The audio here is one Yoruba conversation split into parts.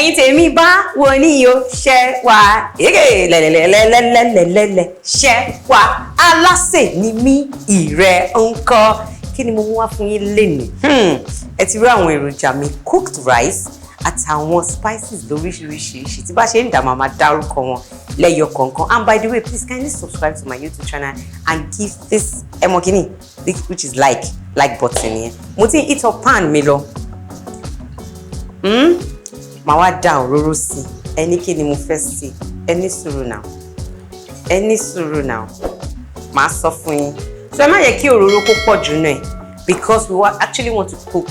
ẹ̀yin tèmi bá wo ni yo ṣẹ́ wá lẹ́lẹ́lẹ́lẹ́lẹ́lẹ́lẹ́ ṣẹ́ wá Alase ni mí ìrẹ́ ńkọ́ kí ni mo mú wá fún yín lénìí ẹ ti rí àwọn èròjà mi cooked rice àtàwọn spices lóríṣiríṣi tí bá ṣe ń dà máa dárúkọ wọn lẹ́yọ kọ̀ọ̀kan. And by the way, please kindly subscribe to my YouTube channel and give this emokini which is like button yẹn. Mo ti heat up pan mi lọ. Màá wá dá òróró sí. Ẹni kí ni mo fẹ́ sí? Ẹni sùúrù now. Màá sọ fún yín. So ẹ má yẹ kí òróró kó pọ̀ jù náà because we actually want to cook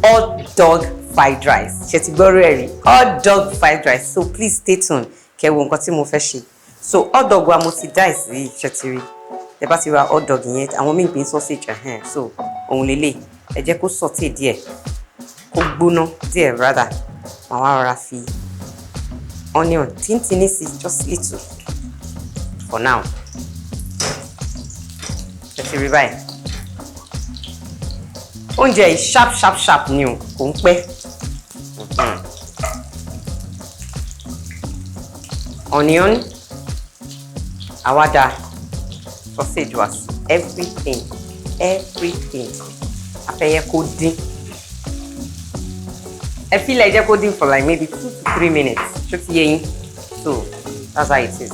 hotdog fried rice. Ṣé ti gbọ́ rẹ̀ rí? Hotdog fried rice. So please stay tuned. Kẹ́ wo nǹkan tí mo fẹ́ ṣe. So hotdog wa mo ti dice yìí ṣé ti rí. Tẹ́ bá ti ra hotdog yẹn, àwọn míì pín sausage so òun lélẹ̀. Ẹ jẹ́ kó saute díẹ̀. Kó gbóná díẹ̀ rather. Màá wá rọra fi onion tíntìní sí just little for now. Ṣé ti rí báyìí? Oúnjẹ yìí sharp ni o, kò ń pẹ́. Onion, awada, sausage was everything. Afẹ́yẹ kó dín. I feel like jẹ́ kó dín for like maybe 2 to 3 minutes. Ṣó ti yé yín? So that's how it is.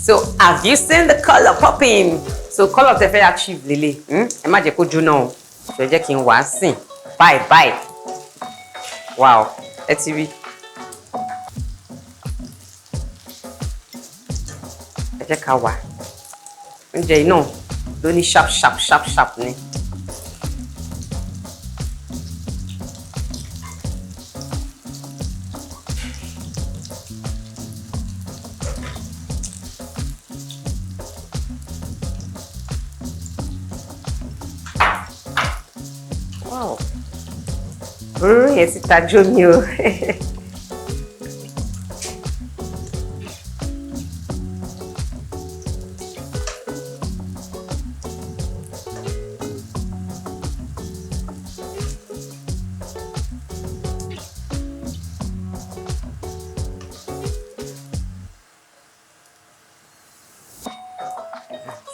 So have you seen the color popping? So color tẹ́ fẹ́ achieve lele. Ẹ má jẹ́ kó jóná o. So ẹ jẹ́ kí n wá sìn. Bye. Wow, ẹ ti rí. Ẹ jẹ́ ká wá. Oúnjẹ yìí náà ló ní sharp ni. Wow. Yẹn ti tajú mi o.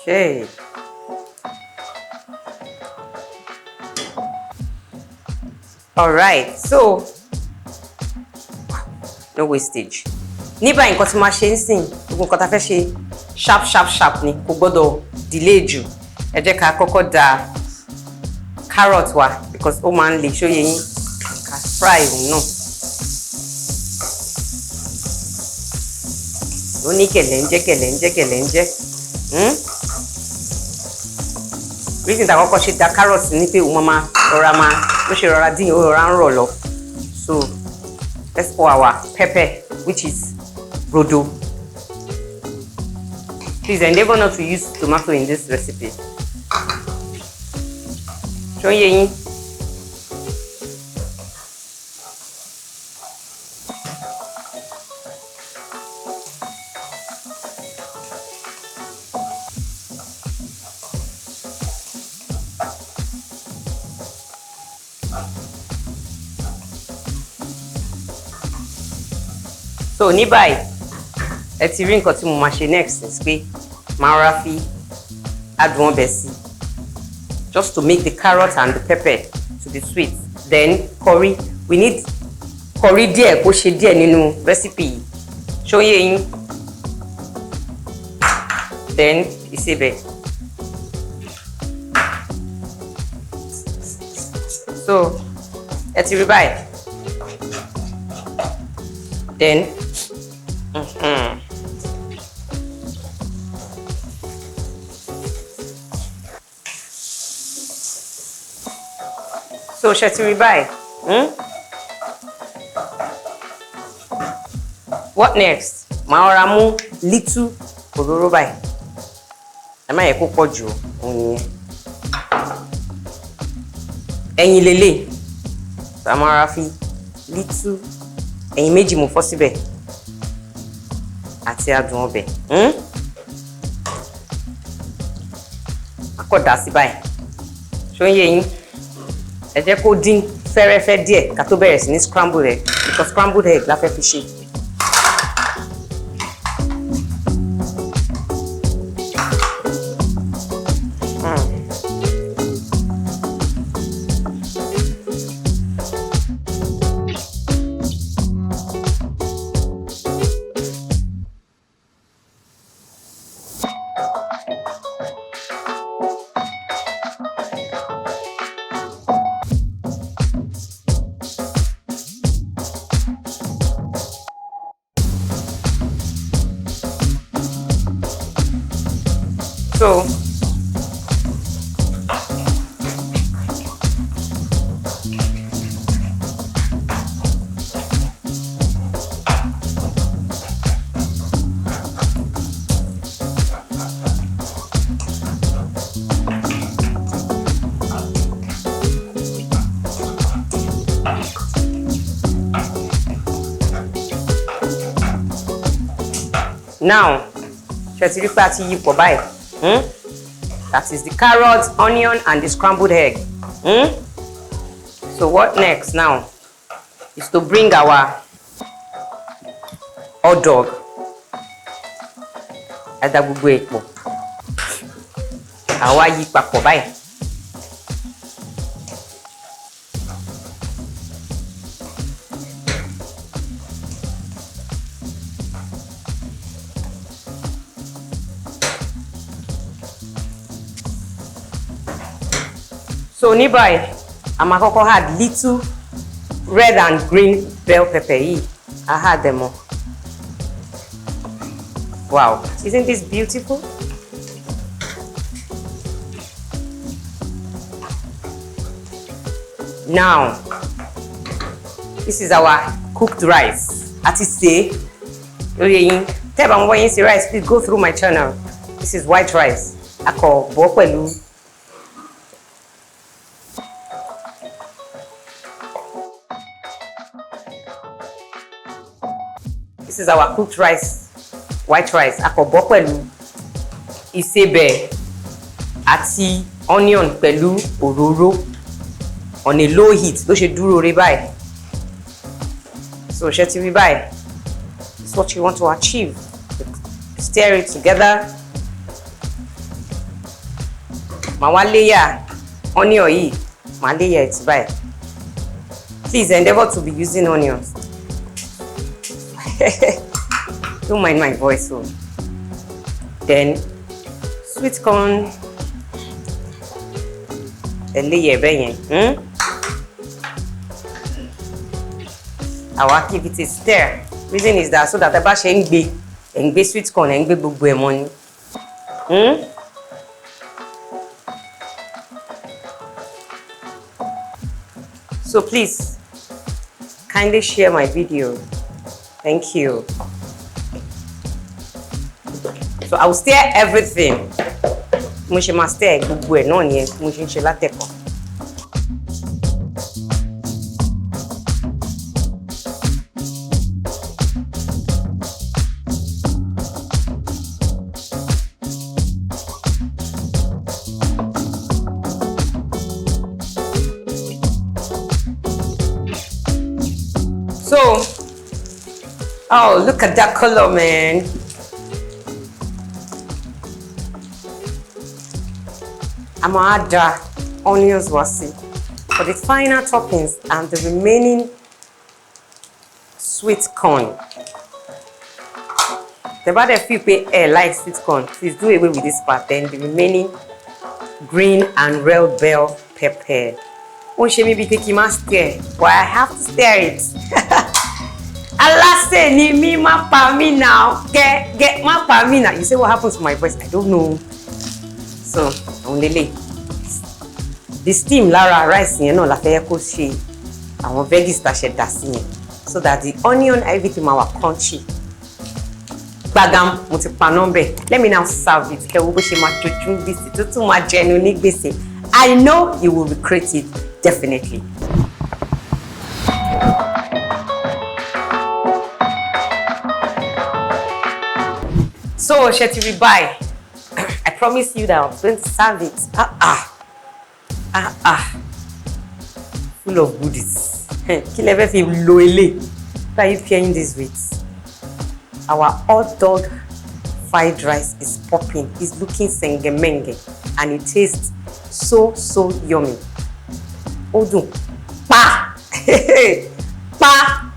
Okay. All right, so no wastage. Ní báyìí nǹkan tí máa ṣe ń sìn, gbogbo nǹkan tá fẹ́ ṣe sharp ni, kò gbọ́dọ̀ delay jù. Ẹ jẹ́ ká kọ́kọ́ da carrot wa because ó máa ń le ṣó yé yín. Ká fry òun náà. Ó ní kẹ̀lẹ́ńjẹ́. Reason tá kọ́kọ́ ṣe da carrot ní pé òun máa rọra ló ṣe rọra dín ó rọra ń rọ̀ lọ. So let's pour our pepper which is rodo. Please endeavor not to use tomato in this recipe. Ṣó yé yín? So ní báyìí ẹ ti rí nǹkan tí mo máa ṣe next is pé máa rọra fi adùn ọbẹ̀ sí just to make the carrot and the pepper to be sweet. Then curry, we need curry díẹ̀ kó ṣe díẹ̀ nínú recipe yìí. Ṣó yé yín? Then Isebe. So ẹ ti rí báyìí. Then so ṣé ti rí báyìí? What next? Màá rọra mú little òróró báyìí. Ẹ má yẹ kó pọ̀ jù òun nìyẹn. Ẹyin lélẹ̀. So màá rọra fi little ẹyin méjì mo fọ́ síbẹ̀. Àti adùn ọbẹ̀. Akọ̀dá sí báyìí. Ṣó ń yé yín? ẹ jẹ́ kó dín fẹ́rẹ́fẹ́ díẹ̀ ká tó bẹ̀rẹ̀ sí ní scramble egg because scrambled egg la fẹ́ fi ṣe. So now, ṣe ti rí pé a ti yí pọ̀ báyìí. That is the carrot, onion, and the scrambled egg. So what next now is to bring our hot dog. Ada gbogbo epo. Àwa yí papọ̀ báyìí. So ní báyìí, I'm going to add little red and green bell pepper. I add them all. Wow, isn't this beautiful? Now, this is our cooked rice. Àti sè, Eyin, tẹ́ bá mọ̀ yín rice, please go through my channel. This is white rice. Ako bọ̀ pẹ̀lú. This is our cooked rice, white rice. Ako bọ̀ pẹ̀lú Isebe àti onion pẹ̀lú Ororo on a low heat. Ló ṣe dúró re báyìí. So ṣé ti rí báyìí. It's what you want to achieve. Stir it together. Màá wá layer onion yìí. Màá layer it báyìí. Please endeavor to be using onions. Don't mind my voice. So then sweet corn. The layer bẹ́yẹn. I will give it a stir. Reason is that so that the bash ń gbé sweet corn ń gbé gbogbo ẹ̀ mọ́ ni. So please kindly share my video. Thank you. So I will stir everything. Mo ṣe máa stir gbogbo ẹ̀ náà nìyẹn mo ṣe ń ṣe látẹ̀kọ̀. So, oh, look at that color, man. I'm gonna add onions wasi for the final toppings and the remaining sweet corn. The bad if you like sweet corn, please do away with this part. Then the remaining green and red bell pepper. Oh, she may be taking my stir, but I have to stir it. Alase, Nimi, ma pa me now. Get ma pa me now. You say what happens to my voice? I don't know. So, only the steam Lara rice, you know, la fẹ́ kó ṣe àwọn veggies tá ṣe dà sí yẹn, so that the onion everything ma wà crunchy. Gbagam mo ti paná ńbẹ̀. Let me now serve it. Kẹ́ wo bó ṣe máa jojú gbèsè tó tún máa jẹnu ní gbèsè. I know you will recreate it definitely. So, Shetiri, bye. I promise you that I was going to serve it. full of goodies. Kí lẹ fẹ́ fi lo ele? What are you pairing this with? Our hot dog fried rice is popping. It's looking sengemenge and it tastes so yummy. Odun. Pa! Pa!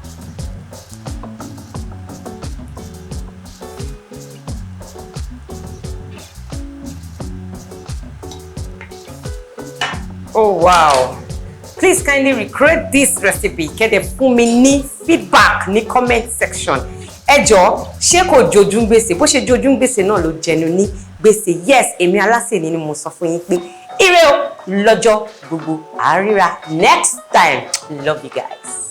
Oh wow. Please kindly recreate this recipe. Kede fún mi ní feedback ní comment section. Ẹ jọ̀ọ́, ṣé kò jojú gbèsè? Bó ṣe jojú gbèsè náà ló jẹnu ní gbèsè. Yes, èmi Alase ni mo sọ fún yín pé ire o lọ́jọ́ gbogbo. A ríra next time. Love you guys.